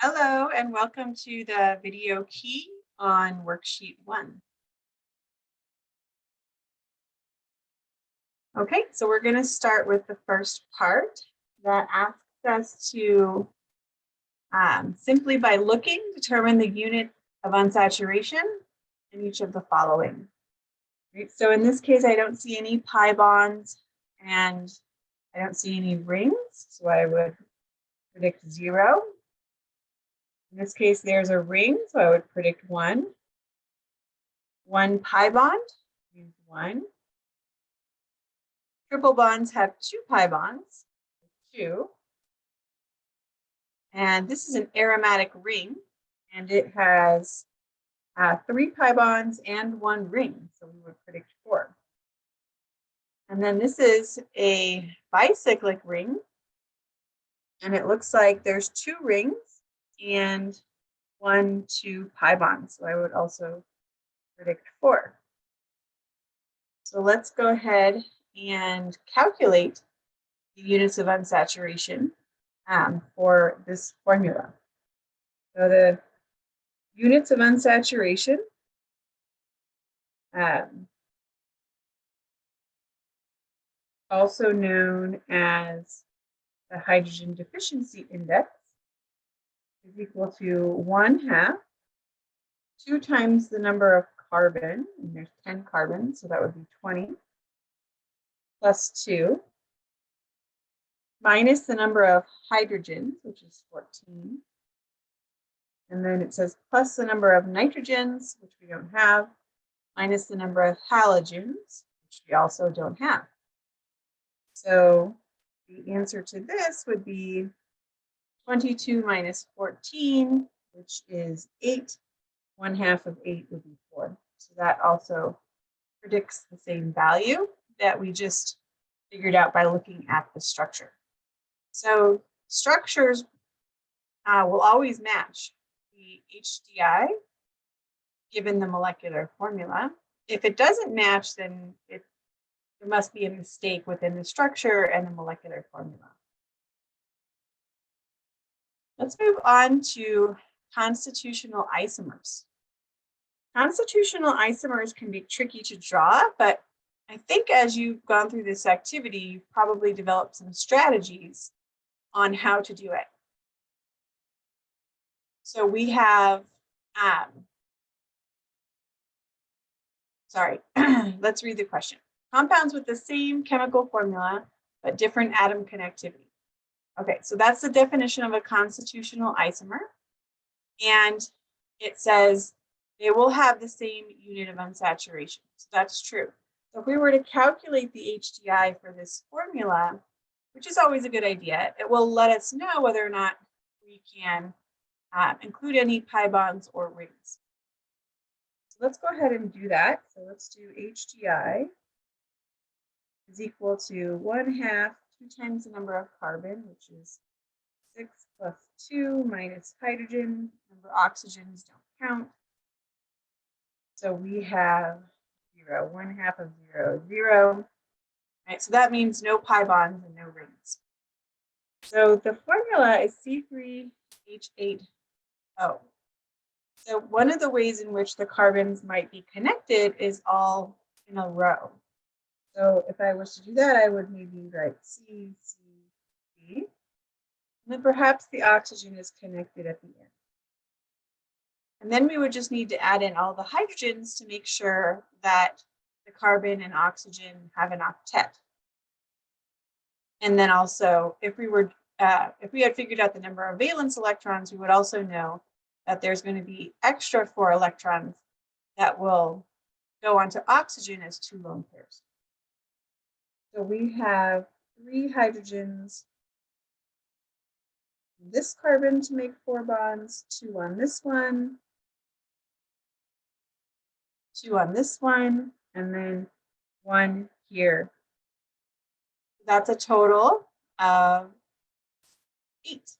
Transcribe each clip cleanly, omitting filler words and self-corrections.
Hello and welcome to the video key on worksheet 1. Okay, so we're going to start with the first part that asks us to simply by looking determine the unit of unsaturation in each of the following. Right, so in this case, I don't see any pi bonds and I don't see any rings, so I would predict 0. In this case, there's a ring, so I would predict 1. 1 pi bond means 1. Triple bonds have 2 pi bonds, 2. And this is an aromatic ring, and it has 3 pi bonds and 1 ring, so we would predict 4. And then this is a bicyclic ring, and it looks like there's 2 rings and 2 pi bonds, so I would also predict 4. So let's go ahead and calculate the units of unsaturation for this formula. So the units of unsaturation also known as the hydrogen deficiency index is equal to 1/2, 2 times the number of carbon, and there's 10 carbons, so that would be 20, plus 2, minus the number of hydrogens, which is 14. And then it says plus the number of nitrogens, which we don't have, minus the number of halogens, which we also don't have. So the answer to this would be 22 minus 14, which is 8. 1/2 of 8 would be 4. So that also predicts the same value that we just figured out by looking at the structure. So structures will always match the HDI given the molecular formula. If it doesn't match, then there must be a mistake within the structure and the molecular formula. Let's move on to constitutional isomers. Constitutional isomers can be tricky to draw, but I think as you've gone through this activity, you've probably developed some strategies on how to do it. So we have, let's read the question. Compounds with the same chemical formula, but different atom connectivity. Okay, so that's the definition of a constitutional isomer. And it says they will have the same unit of unsaturation. So that's true. So if we were to calculate the HDI for this formula, which is always a good idea, it will let us know whether or not we can include any pi bonds or rings. So let's go ahead and do that. So let's do HDI is equal to 1/2, 2 times the number of carbon, which is 6 plus 2 minus hydrogen. Remember, oxygens don't count. So we have 0, 1/2 of 0, 0. Right, so that means no pi bonds and no rings. So the formula is C3H8O. So one of the ways in which the carbons might be connected is all in a row. So if I was to do that, I would maybe write C, C, C. And then perhaps the oxygen is connected at the end. And then we would just need to add in all the hydrogens to make sure that the carbon and oxygen have an octet. And then also, if we had figured out the number of valence electrons, we would also know that there's going to be extra 4 electrons that will go onto oxygen as 2 lone pairs. So we have 3 hydrogens, this carbon to make 4 bonds, 2 on this one, 2 on this one, and then 1 here. That's a total of 8.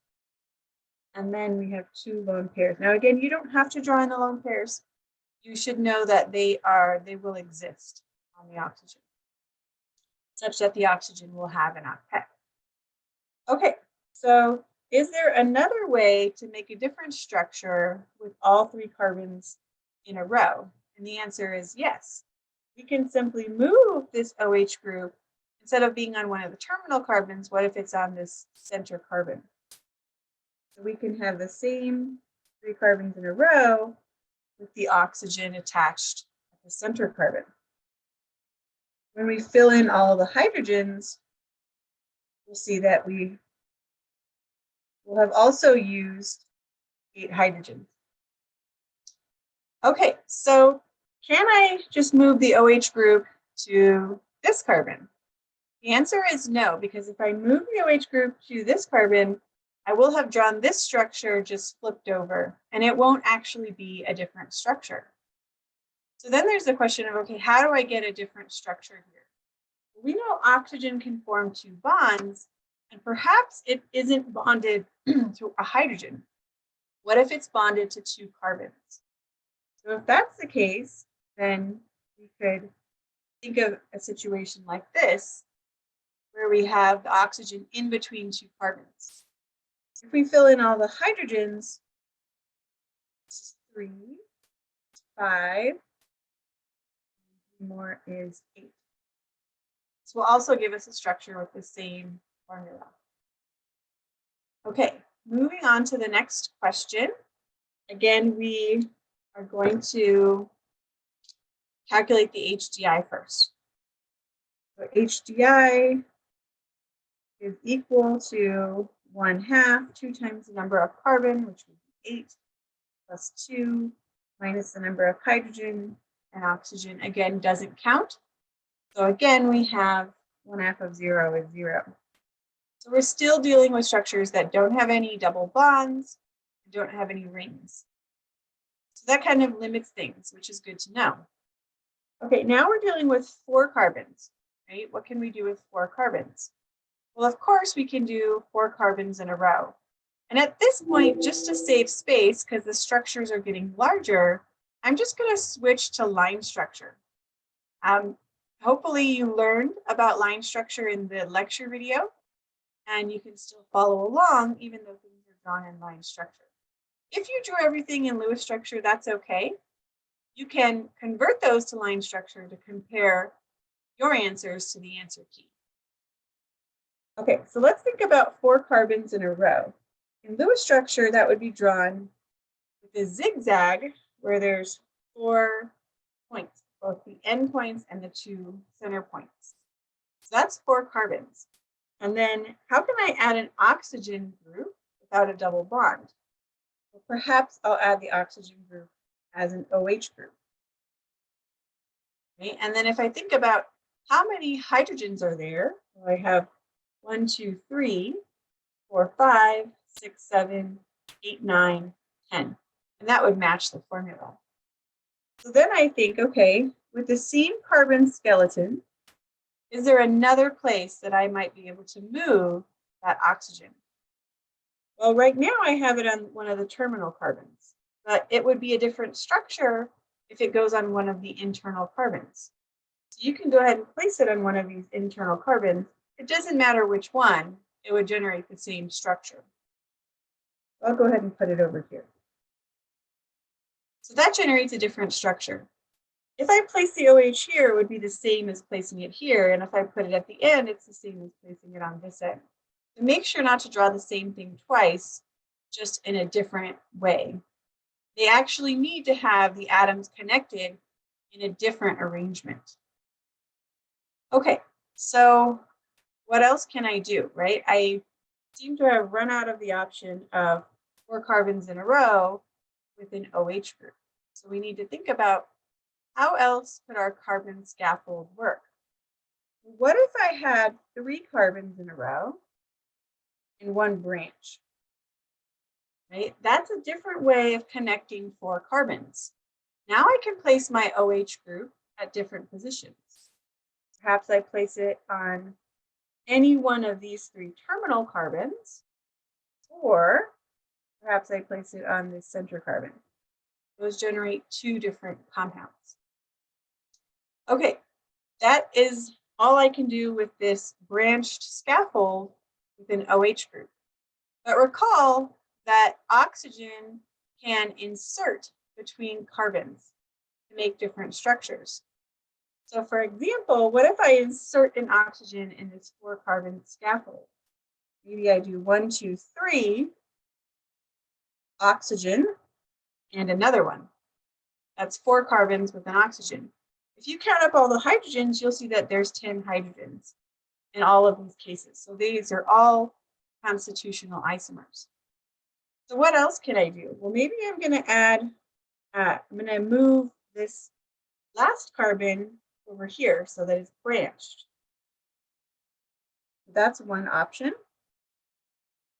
And then we have 2 lone pairs. Now again, you don't have to draw in the lone pairs. You should know that they will exist on the oxygen, such that the oxygen will have an octet. Okay, so is there another way to make a different structure with all 3 carbons in a row? And the answer is yes. We can simply move this OH group. Instead of being on one of the terminal carbons, what if it's on this center carbon? So we can have the same 3 carbons in a row with the oxygen attached at the center carbon. When we fill in all the hydrogens, we'll see that we will have also used 8 hydrogens. Okay, so can I just move the OH group to this carbon? The answer is no, because if I move the OH group to this carbon, I will have drawn this structure just flipped over, and it won't actually be a different structure. So then there's the question of, okay, how do I get a different structure here? We know oxygen can form 2 bonds, and perhaps it isn't bonded to a hydrogen. What if it's bonded to 2 carbons? So if that's the case, then we could think of a situation like this, where we have the oxygen in between 2 carbons. If we fill in all the hydrogens, this is 3, 5, more is 8. This will also give us a structure with the same formula. Okay, moving on to the next question. Again, we are going to calculate the HDI first. So HDI is equal to 1/2, 2 times the number of carbon, which would be 8, plus 2, minus the number of hydrogen, and oxygen, again, doesn't count. So again, we have 1/2 of 0 is 0. So we're still dealing with structures that don't have any double bonds, don't have any rings. So that kind of limits things, which is good to know. Okay, now we're dealing with 4 carbons, right? What can we do with 4 carbons? Well, of course, we can do 4 carbons in a row. And at this point, just to save space, because the structures are getting larger, I'm just going to switch to line structure. Hopefully you learned about line structure in the lecture video, and you can still follow along even though things are drawn in line structure. If you drew everything in Lewis structure, that's okay. You can convert those to line structure to compare your answers to the answer key. Okay, so let's think about 4 carbons in a row. In Lewis structure, that would be drawn with a zigzag where there's 4 points, both the end points and the 2 center points. So that's 4 carbons. And then how can I add an oxygen group without a double bond? Well, perhaps I'll add the oxygen group as an OH group. Okay, and then if I think about how many hydrogens are there, well, I have 1, 2, 3, 4, 5, 6, 7, 8, 9, 10. And that would match the formula. So then I think, okay, with the same carbon skeleton, is there another place that I might be able to move that oxygen? Well, right now I have it on one of the terminal carbons, but it would be a different structure if it goes on one of the internal carbons. So you can go ahead and place it on one of these internal carbons. It doesn't matter which one, it would generate the same structure. I'll go ahead and put it over here. So that generates a different structure. If I place the OH here, it would be the same as placing it here. And if I put it at the end, it's the same as placing it on this end. So make sure not to draw the same thing twice, just in a different way. They actually need to have the atoms connected in a different arrangement. Okay, so what else can I do, right? I seem to have run out of the option of 4 carbons in a row with an OH group. So we need to think about how else could our carbon scaffold work? What if I had 3 carbons in a row in one branch? Right? That's a different way of connecting 4 carbons. Now I can place my OH group at different positions. Perhaps I place it on any one of these 3 terminal carbons, or perhaps I place it on this center carbon. Those generate 2 different compounds. Okay, that is all I can do with this branched scaffold with an OH group. But recall that oxygen can insert between carbons to make different structures. So for example, what if I insert an oxygen in this 4-carbon scaffold? Maybe I do 1, 2, 3, oxygen, and another one. That's 4 carbons with an oxygen. If you count up all the hydrogens, you'll see that there's 10 hydrogens in all of these cases. So these are all constitutional isomers. So what else can I do? Well, maybe I'm going to add, I'm going to move this last carbon over here so that it's branched. That's one option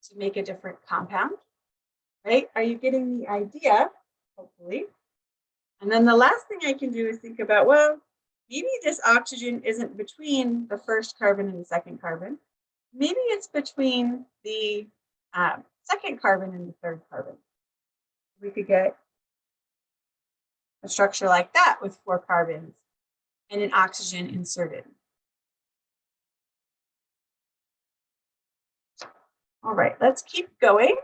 to make a different compound, right? Are you getting the idea? Hopefully. And then the last thing I can do is think about, well, maybe this oxygen isn't between the first carbon and the second carbon. Maybe it's between the second carbon and the third carbon. We could get a structure like that with 4 carbons and an oxygen inserted. All right, let's keep going.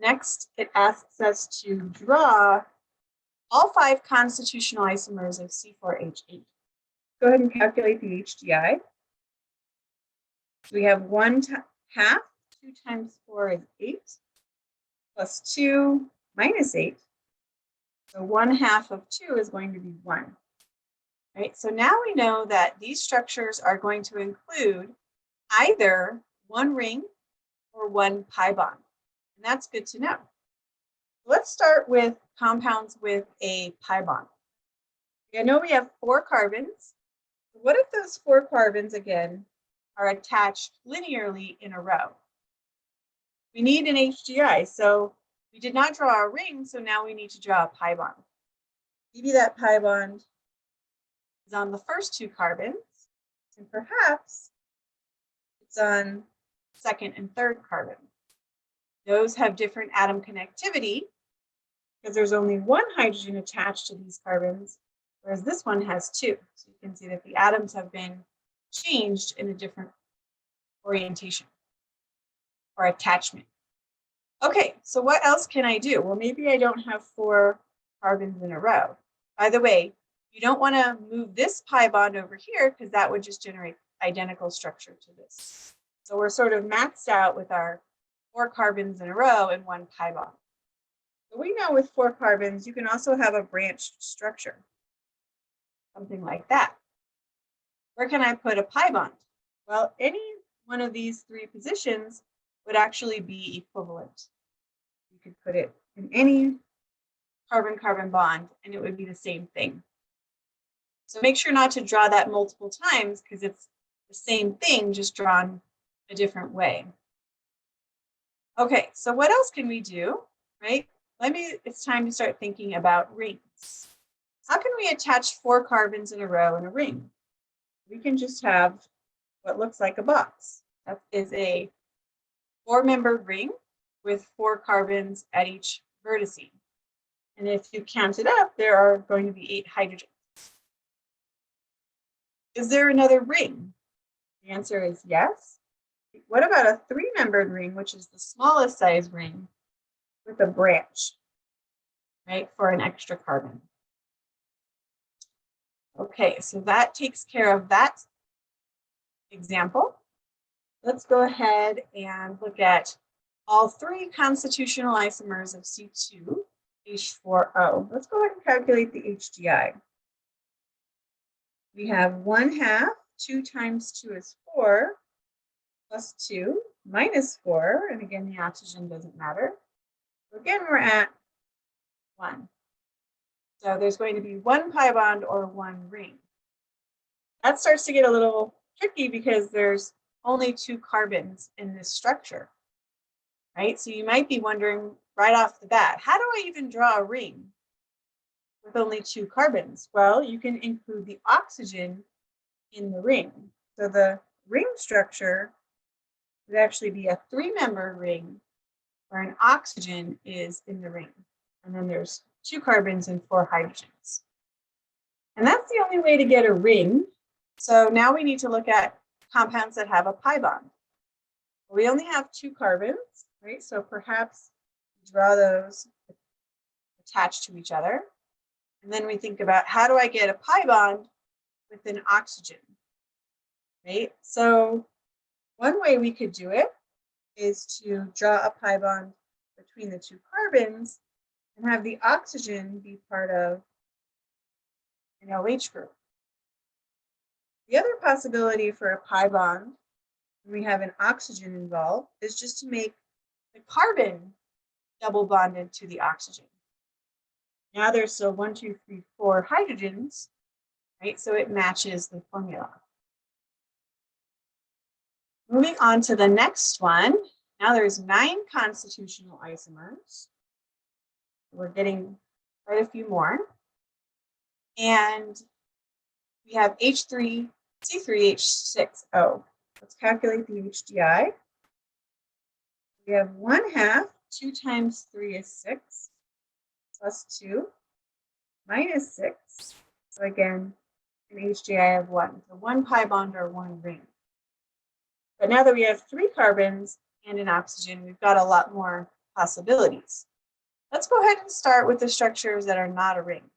Next, it asks us to draw all 5 constitutional isomers of C4H8. Go ahead and calculate the HDI. We have 1/2, 2 times 4 is 8, plus 2 minus 8. So 1/2 of 2 is going to be 1. Right? So now we know that these structures are going to include either 1 ring or 1 pi bond. And that's good to know. Let's start with compounds with a pi bond. I know we have 4 carbons. What if those 4 carbons, again, are attached linearly in a row? We need an HDI, so we did not draw a ring, so now we need to draw a pi bond. Maybe that pi bond is on the first 2 carbons, and perhaps it's on second and third carbon. Those have different atom connectivity because there's only 1 hydrogen attached to these carbons, whereas this one has 2. So you can see that the atoms have been changed in a different orientation or attachment. Okay, so what else can I do? Well, maybe I don't have 4 carbons in a row. By the way, you don't want to move this pi bond over here because that would just generate identical structure to this. So we're sort of maxed out with our 4 carbons in a row and 1 pi bond. So we know with 4 carbons, you can also have a branched structure, something like that. Where can I put a pi bond? Well, any one of these 3 positions would actually be equivalent. You could put it in any carbon-carbon bond and it would be the same thing. So make sure not to draw that multiple times because it's the same thing, just drawn a different way. Okay, so what else can we do, right? It's time to start thinking about rings. How can we attach 4 carbons in a row in a ring? We can just have what looks like a box. That is a 4-membered ring with 4 carbons at each vertice. And if you count it up, there are going to be 8 hydrogens. Is there another ring? The answer is yes. What about a 3-membered ring, which is the smallest size ring with a branch, right, for an extra carbon? Okay, so that takes care of that example. Let's go ahead and look at all 3 constitutional isomers of C2H4O. Let's go ahead and calculate the HDI. We have 1/2, 2 times 2 is 4, plus 2 minus 4, and again, the oxygen doesn't matter. So again, we're at 1. So there's going to be 1 pi bond or 1 ring. That starts to get a little tricky because there's only 2 carbons in this structure, right? So you might be wondering right off the bat, how do I even draw a ring with only 2 carbons? Well, you can include the oxygen in the ring. So the ring structure would actually be a 3-member ring where an oxygen is in the ring. And then there's 2 carbons and 4 hydrogens. And that's the only way to get a ring. So now we need to look at compounds that have a pi bond. We only have 2 carbons, right? So perhaps draw those attached to each other. And then we think about, how do I get a pi bond with an oxygen, right? So one way we could do it is to draw a pi bond between the 2 carbons and have the oxygen be part of an OH group. The other possibility for a pi bond when we have an oxygen involved is just to make the carbon double bonded to the oxygen. Now there's still 1, 2, 3, 4 hydrogens, right? So it matches the formula. Moving on to the next one. Now there's 9 constitutional isomers. We're getting quite a few more. And we have H3C3H6O. Let's calculate the HDI. We have 1/2, 2 times 3 is 6, plus 2, minus 6. So again, an HDI of 1. So 1 pi bond or 1 ring. But now that we have 3 carbons and an oxygen, we've got a lot more possibilities. Let's go ahead and start with the structures that are not a ring.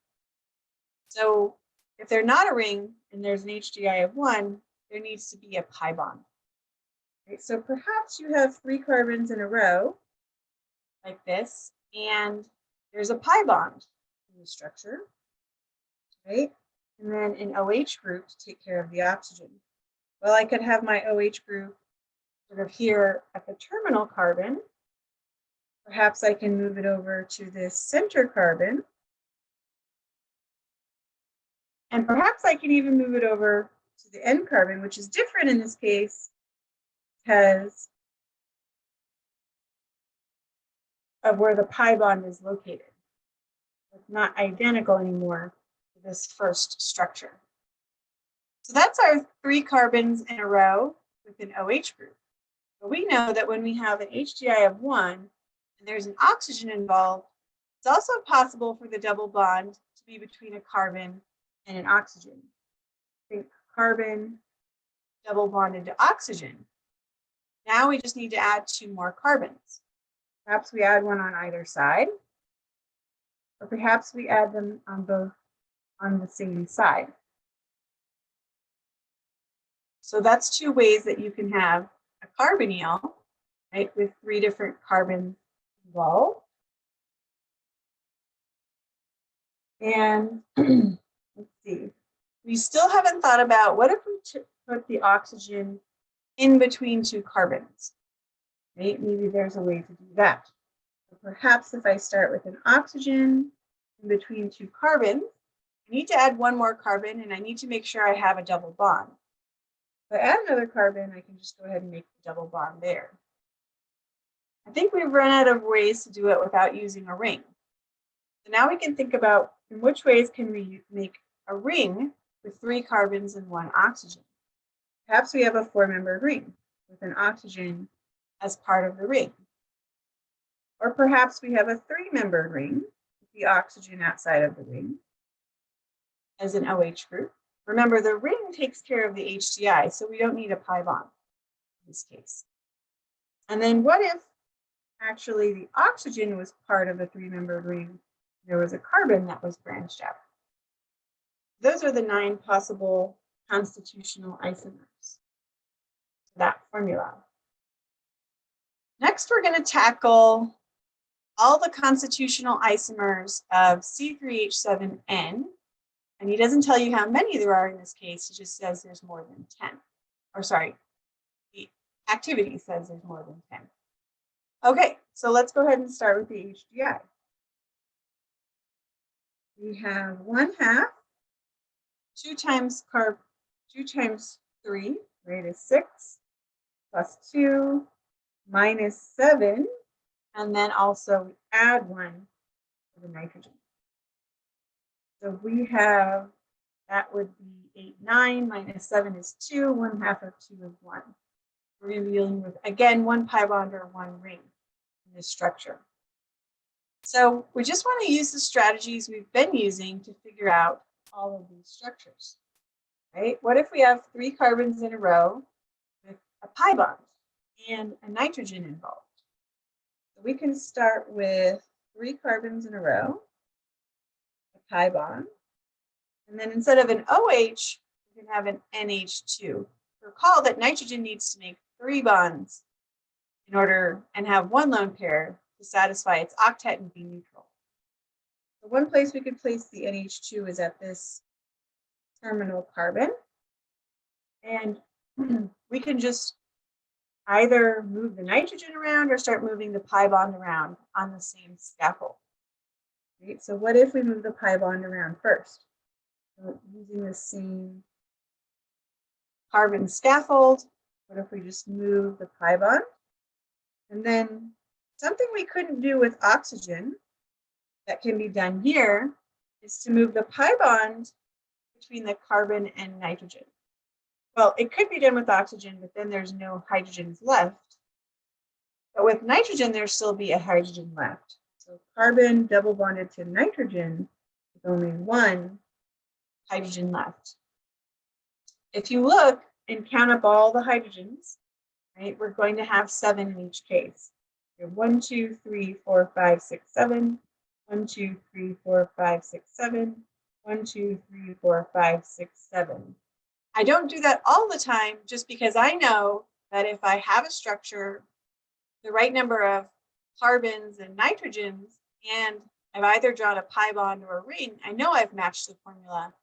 So if they're not a ring and there's an HDI of 1, there needs to be a pi bond. Right? So perhaps you have 3 carbons in a row, like this, and there's a pi bond in the structure, right? And then an OH group to take care of the oxygen. Well, I could have my OH group sort of here at the terminal carbon. Perhaps I can move it over to this center carbon. And perhaps I can even move it over to the end carbon, which is different in this case because of where the pi bond is located. It's not identical anymore to this first structure. So that's our 3 carbons in a row with an OH group. But we know that when we have an HDI of 1 and there's an oxygen involved, it's also possible for the double bond to be between a carbon and an oxygen. Think carbon double bonded to oxygen. Now we just need to add 2 more carbons. Perhaps we add one on either side, or perhaps we add them on both on the same side. So that's 2 ways that you can have a carbonyl, right, with 3 different carbons involved. And let's see, we still haven't thought about what if we put the oxygen in between 2 carbons, right? Maybe there's a way to do that. So perhaps if I start with an oxygen in between 2 carbons, I need to add 1 more carbon and I need to make sure I have a double bond. If I add another carbon, I can just go ahead and make the double bond there. I think we've run out of ways to do it without using a ring. So now we can think about in which ways can we make a ring with 3 carbons and 1 oxygen. Perhaps we have a 4-membered ring with an oxygen as part of the ring. Or perhaps we have a 3-membered ring with the oxygen outside of the ring as an OH group. Remember, the ring takes care of the HDI, so we don't need a pi bond in this case. And then what if actually the oxygen was part of a 3-membered ring? There was a carbon that was branched out. Those are the 9 possible constitutional isomers. That formula. Next, we're going to tackle all the constitutional isomers of C3H7N. And he doesn't tell you how many there are in this case. He just says there's more than 10. Or sorry, the activity says there's more than 10. Okay, so let's go ahead and start with the HDI. We have 1/2, 2 times 3, right, is 6, plus 2, minus 7, and then also we add 1 for the nitrogen. So we have, that would be 8, 9, minus 7 is 2, 1/2 of 2 is 1. We're going to be dealing with, again, 1 pi bond or 1 ring in this structure. So we just want to use the strategies we've been using to figure out all of these structures, right? What if we have 3 carbons in a row with a pi bond and a nitrogen involved. So we can start with 3 carbons in a row, a pi bond, and then instead of an OH, we can have an NH2. Recall that nitrogen needs to make 3 bonds in order and have 1 lone pair to satisfy its octet and be neutral. So one place we could place the NH2 is at this terminal carbon. And we can just either move the nitrogen around or start moving the pi bond around on the same scaffold. Right? So what if we move the pi bond around first? So using the same carbon scaffold, what if we just move the pi bond? And then something we couldn't do with oxygen that can be done here is to move the pi bond between the carbon and nitrogen. Well, it could be done with oxygen, but then there's no hydrogens left. But with nitrogen, there'll still be a hydrogen left. So carbon double bonded to nitrogen with only 1 hydrogen left. If you look and count up all the hydrogens, right, we're going to have 7 in each case. 1, 2, 3, 4, 5, 6, 7. 1, 2, 3, 4, 5, 6, 7. 1, 2, 3, 4, 5, 6, 7. I don't do that all the time just because I know that if I have a structure, the right number of carbons and nitrogens, and I've either drawn a pi bond or a ring, I know I've matched the formula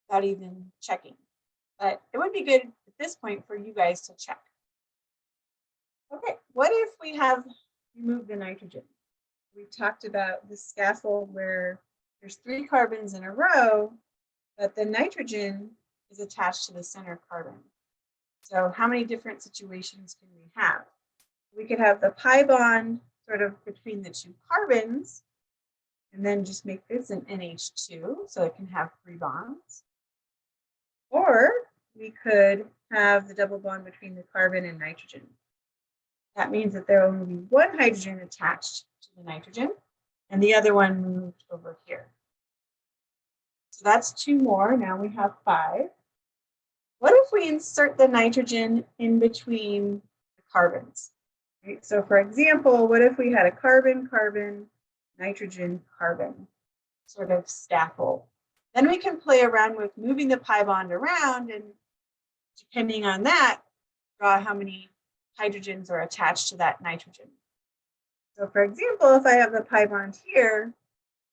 without even checking. But it would be good at this point for you guys to check. Okay, what if we have removed the nitrogen? We talked about the scaffold where there's 3 carbons in a row, but the nitrogen is attached to the center carbon. So how many different situations can we have? We could have the pi bond sort of between the 2 carbons, and then just make this an NH2, so it can have 3 bonds. Or we could have the double bond between the carbon and nitrogen. That means that there will only be 1 hydrogen attached to the nitrogen, and the other one moved over here. So that's 2 more. Now we have 5. What if we insert the nitrogen in between the carbons? Right? So for example, what if we had a carbon, carbon, nitrogen, carbon sort of scaffold? Then we can play around with moving the pi bond around, and depending on that, draw how many hydrogens are attached to that nitrogen. So for example, if I have the pi bond here,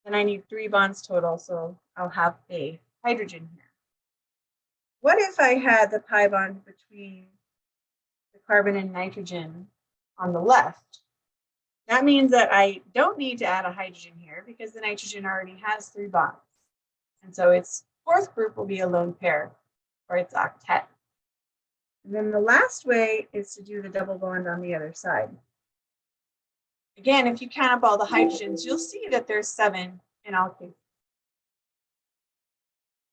then I need 3 bonds total, so I'll have a hydrogen here. What if I had the pi bond between the carbon and nitrogen on the left? That means that I don't need to add a hydrogen here because the nitrogen already has 3 bonds. And so its 4th group will be a lone pair, or its octet. And then the last way is to do the double bond on the other side. Again, if you count up all the hydrogens, you'll see that there's 7 in all cases.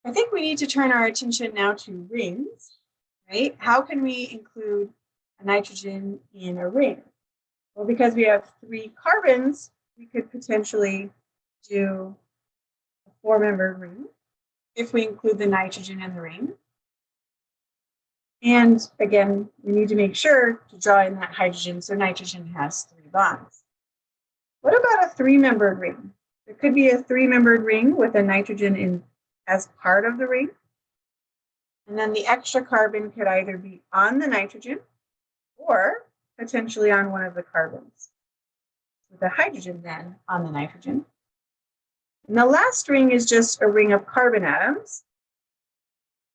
I think we need to turn our attention now to rings, right? How can we include a nitrogen in a ring? Well, because we have 3 carbons, we could potentially do a 4-membered ring if we include the nitrogen in the ring. And again, we need to make sure to draw in that hydrogen so nitrogen has 3 bonds. What about a 3-membered ring? There could be a 3-membered ring with a nitrogen in as part of the ring. And then the extra carbon could either be on the nitrogen or potentially on one of the carbons, with the hydrogen then on the nitrogen. And the last ring is just a ring of carbon atoms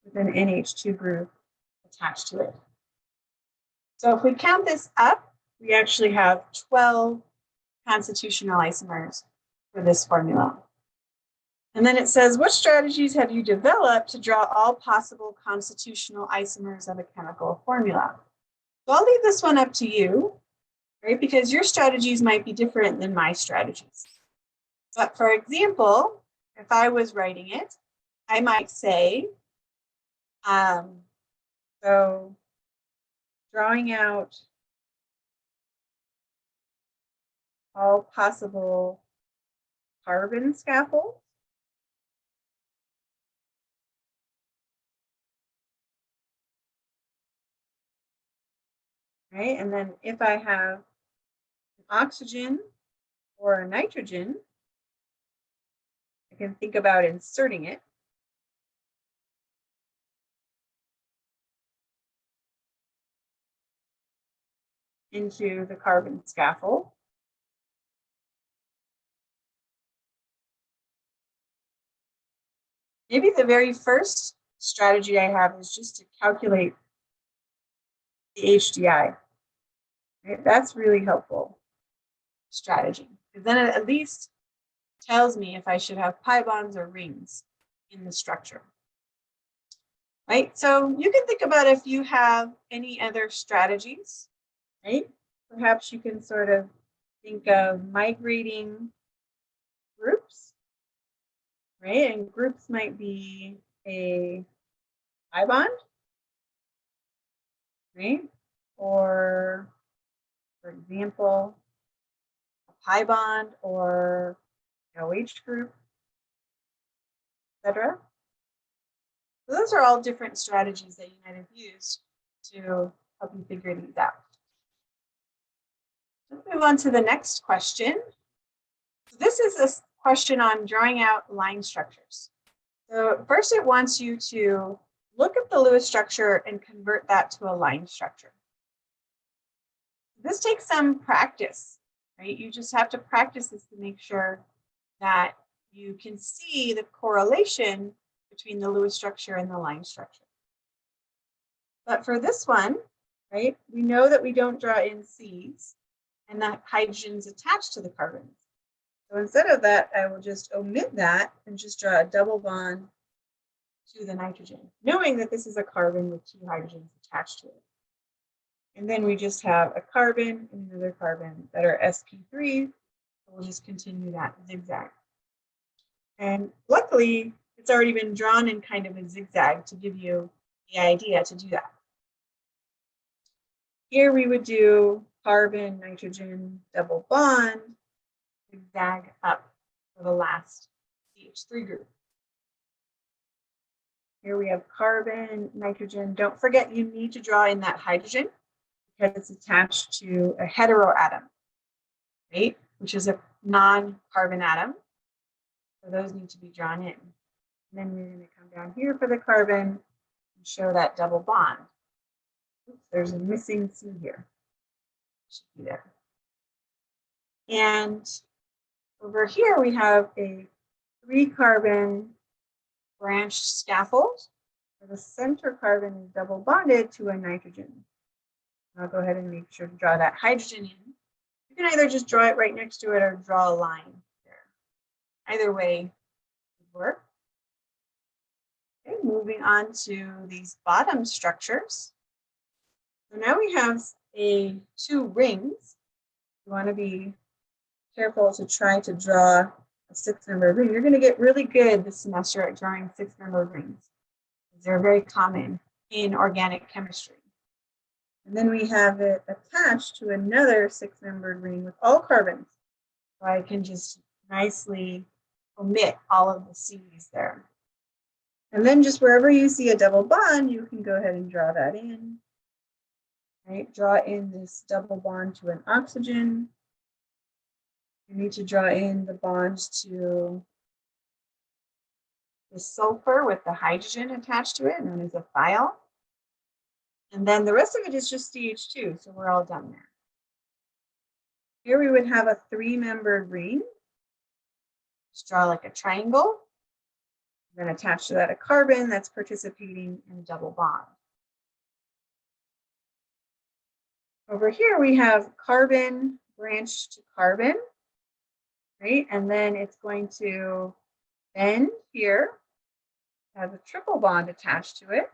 with an NH2 group attached to it. So if we count this up, we actually have 12 constitutional isomers for this formula. And then it says, what strategies have you developed to draw all possible constitutional isomers of a chemical formula? So I'll leave this one up to you, right? Because your strategies might be different than my strategies. But for example, if I was writing it, I might say, so drawing out all possible carbon scaffolds. right? And then if I have an oxygen or a nitrogen, I can think about inserting it. Into the carbon scaffold. Maybe the very first strategy I have is just to calculate the HDI. Right? That's really helpful strategy, because then it at least tells me if I should have pi bonds or rings in the structure. Right? So you can think about if you have any other strategies, right? Perhaps you can sort of think of migrating groups, right? And groups might be a pi bond, right? Or, for example, a pi bond or OH group, etc. So those are all different strategies that you might have used to help you figure these out. Let's move on to the next question. So this is a question on drawing out line structures. So first it wants you to look at the Lewis structure and convert that to a line structure. This takes some practice, right? You just have to practice this to make sure that you can see the correlation between the Lewis structure and the line structure. But for this one, right, we know that we don't draw in C's and that hydrogen's attached to the carbons. So instead of that, I will just omit that and just draw a double bond to the nitrogen, knowing that this is a carbon with two hydrogens attached to it. And then we just have a carbon and another carbon that are sp3. So we'll just continue that zigzag. And luckily, it's already been drawn in kind of a zigzag to give you the idea to do that. Here we would do carbon, nitrogen, double bond, zigzag up for the last CH3 group. Here we have carbon, nitrogen. Don't forget you need to draw in that hydrogen because it's attached to a heteroatom, right? Which is a non-carbon atom. So those need to be drawn in. And then we're going to come down here for the carbon and show that double bond. Oops, there's a missing C here. Should be there. And over here we have a 3-carbon branched scaffold. The center carbon is double bonded to a nitrogen. I'll go ahead and make sure to draw that hydrogen in. You can either just draw it right next to it or draw a line there. Either way would work. Okay, moving on to these bottom structures. So now we have 2 rings. You want to be careful to try to draw a 6-membered ring. You're going to get really good this semester at drawing 6-membered rings. They're very common in organic chemistry. And then we have it attached to another 6-membered ring with all carbons. So I can just nicely omit all of the C's there. And then just wherever you see a double bond, you can go ahead and draw that in. Right? Draw in this double bond to an oxygen. You need to draw in the bonds to the sulfur with the hydrogen attached to it, known as a thiol. And then the rest of it is just CH2, so we're all done there. Here we would have a 3-membered ring. Just draw like a triangle. Then attach to that a carbon that's participating in a double bond. Over here we have carbon branched to carbon, right? And then it's going to bend here, has a triple bond attached to it.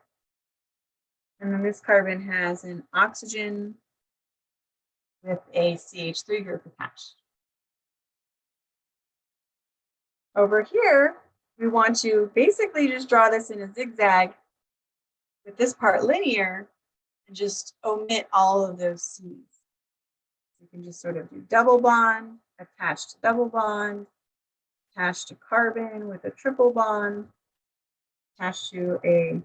And then this carbon has an oxygen with a CH3 group attached. Over here, we want to basically just draw this in a zigzag with this part linear and just omit all of those C's. You can just sort of do double bond, attached to double bond, attached to carbon with a triple bond, attached to a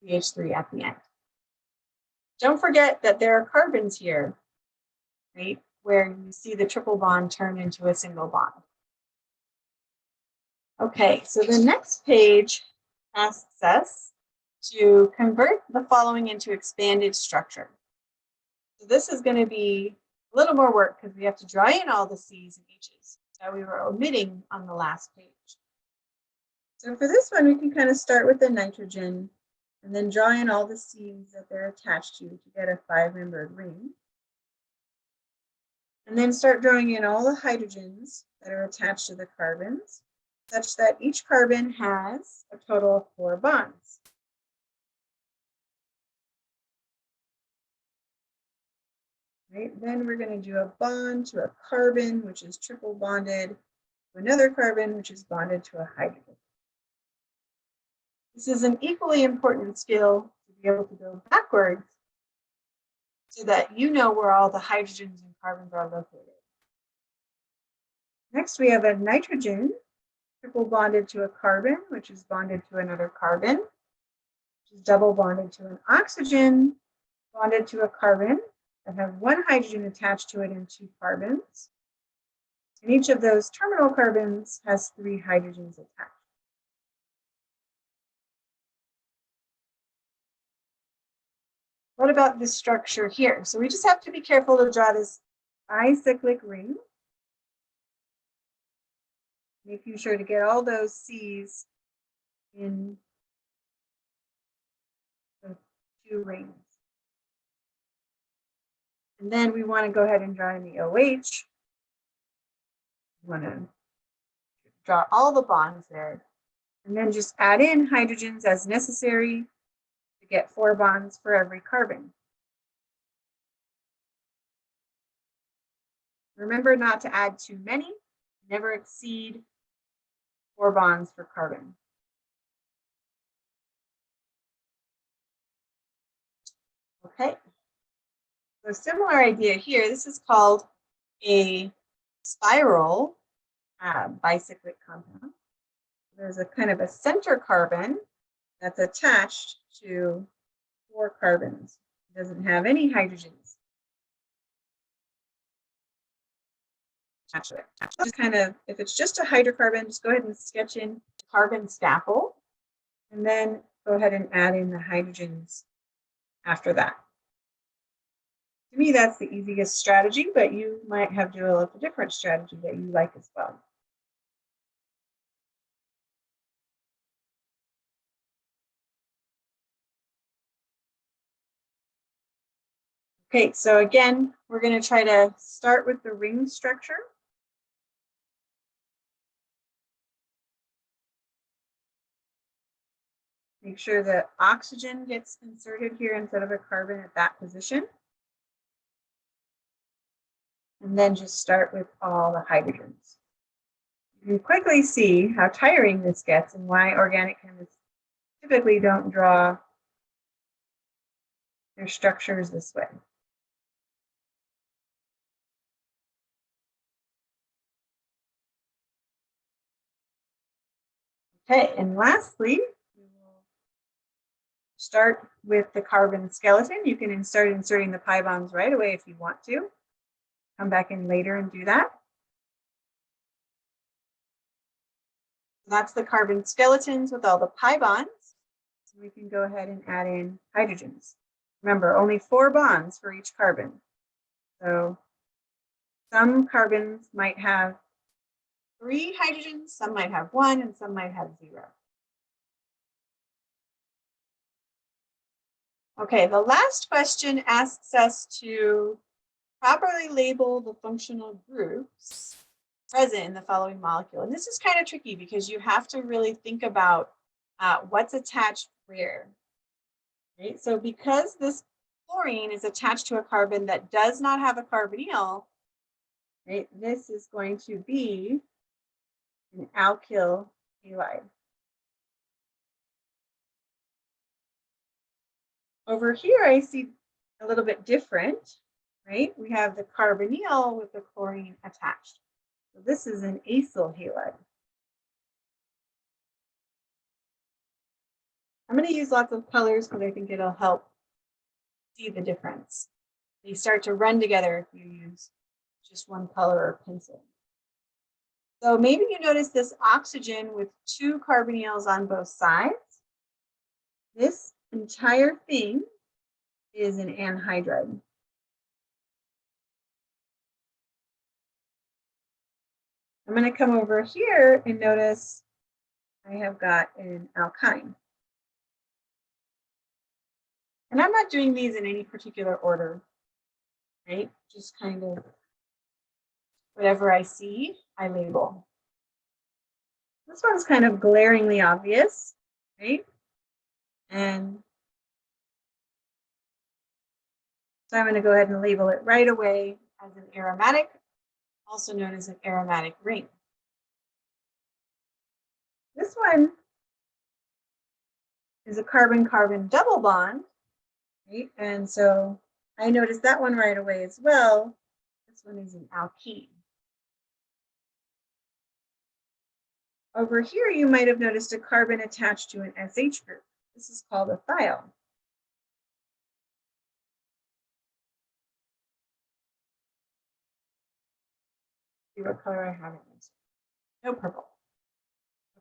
CH3 at the end. Don't forget that there are carbons here, right? Where you see the triple bond turn into a single bond. Okay, so the next page asks us to convert the following into expanded structure. So this is going to be a little more work because we have to draw in all the C's and H's that we were omitting on the last page. So for this one, we can kind of start with the nitrogen and then draw in all the C's that they're attached to get a 5-membered ring. And then start drawing in all the hydrogens that are attached to the carbons, such that each carbon has a total of 4 bonds. Right, then we're going to do a bond to a carbon, which is triple bonded, to another carbon, which is bonded to a hydrogen. This is an equally important skill to be able to go backwards so that you know where all the hydrogens and carbons are located. Next, we have a nitrogen, triple bonded to a carbon, which is bonded to another carbon, which is double bonded to an oxygen, bonded to a carbon that have 1 hydrogen attached to it and 2 carbons. And each of those terminal carbons has 3 hydrogens attached. What about this structure here? So we just have to be careful to draw this bicyclic ring, making sure to get all those C's in the 2 rings. And then we want to go ahead and draw in the OH. We want to draw all the bonds there. And then just add in hydrogens as necessary to get 4 bonds for every carbon. Remember not to add too many. Never exceed 4 bonds for carbon. Okay. So similar idea here. This is called a spiral bicyclic compound. There's a kind of a center carbon that's attached to 4 carbons. It doesn't have any hydrogens attached to it. Just kind of, if it's just a hydrocarbon, just go ahead and sketch in carbon scaffold, and then go ahead and add in the hydrogens after that. To me, that's the easiest strategy, but you might have developed a different strategy that you like as well. Okay, so again, we're going to try to start with the ring structure. Make sure that oxygen gets inserted here instead of a carbon at that position. And then just start with all the hydrogens. You can quickly see how tiring this gets and why organic chemists typically don't draw their structures this way. Okay, and lastly, we will start with the carbon skeleton. You can start inserting the pi bonds right away if you want to. Come back in later and do that. That's the carbon skeletons with all the pi bonds. So we can go ahead and add in hydrogens. Remember, only 4 bonds for each carbon. So some carbons might have 3 hydrogens, some might have 1, and some might have 0. Okay, the last question asks us to properly label the functional groups present in the following molecule. And this is kind of tricky because you have to really think about what's attached where. Right? So because this chlorine is attached to a carbon that does not have a carbonyl, right, this is going to be an alkyl halide. Over here, I see a little bit different, right? We have the carbonyl with the chlorine attached. So this is an acyl halide. I'm going to use lots of colors because I think it'll help see the difference. They start to run together if you use just one color or pencil. So maybe you notice this oxygen with 2 carbonyls on both sides. This entire thing is an anhydride. I'm going to come over here and notice I have got an alkyne. And I'm not doing these in any particular order, right? Just kind of whatever I see, I label. This one's kind of glaringly obvious, right? And so I'm going to go ahead and label it right away as an aromatic, also known as an aromatic ring. This one is a carbon-carbon double bond, right? And so I noticed that one right away as well. This one is an alkene. Over here, you might have noticed a carbon attached to an SH group. This is called a thiol. See what color I have in this. No purple.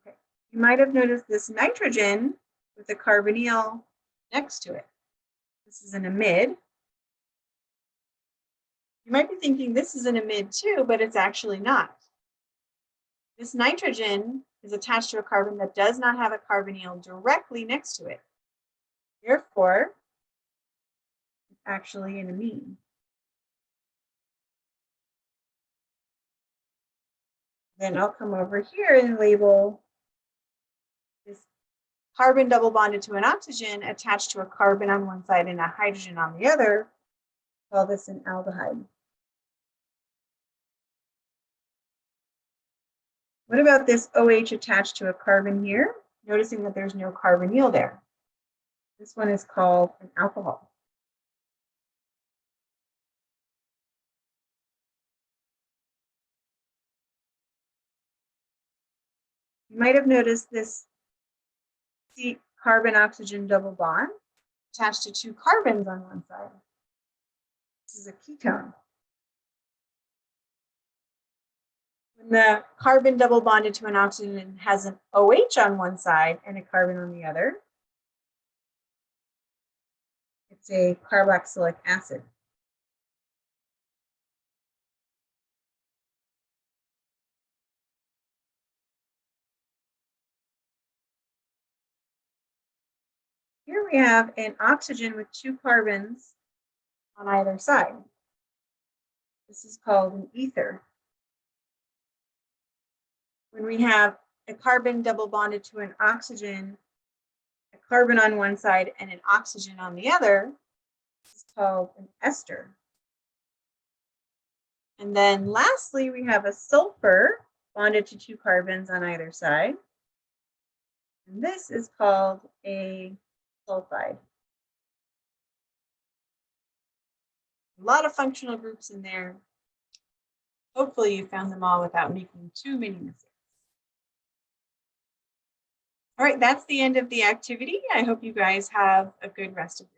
Okay. You might have noticed this nitrogen with a carbonyl next to it. This is an amide. You might be thinking this is an amide too, but it's actually not. This nitrogen is attached to a carbon that does not have a carbonyl directly next to it. Therefore, it's actually an amine. Then I'll come over here and label this carbon double bonded to an oxygen attached to a carbon on one side and a hydrogen on the other. Call this an aldehyde. What about this OH attached to a carbon here? Noticing that there's no carbonyl there. This one is called an alcohol. You might have noticed this carbon-oxygen double bond attached to 2 carbons on one side. This is a ketone. When the carbon double bonded to an oxygen has an OH on one side and a carbon on the other, it's a carboxylic acid. Here we have an oxygen with 2 carbons on either side. This is called an ether. When we have a carbon double bonded to an oxygen, a carbon on one side and an oxygen on the other, this is called an ester. And then lastly, we have a sulfur bonded to 2 carbons on either side. And this is called a sulfide. A lot of functional groups in there. Hopefully you found them all without making too many mistakes. All right, that's the end of the activity. I hope you guys have a good rest of your day.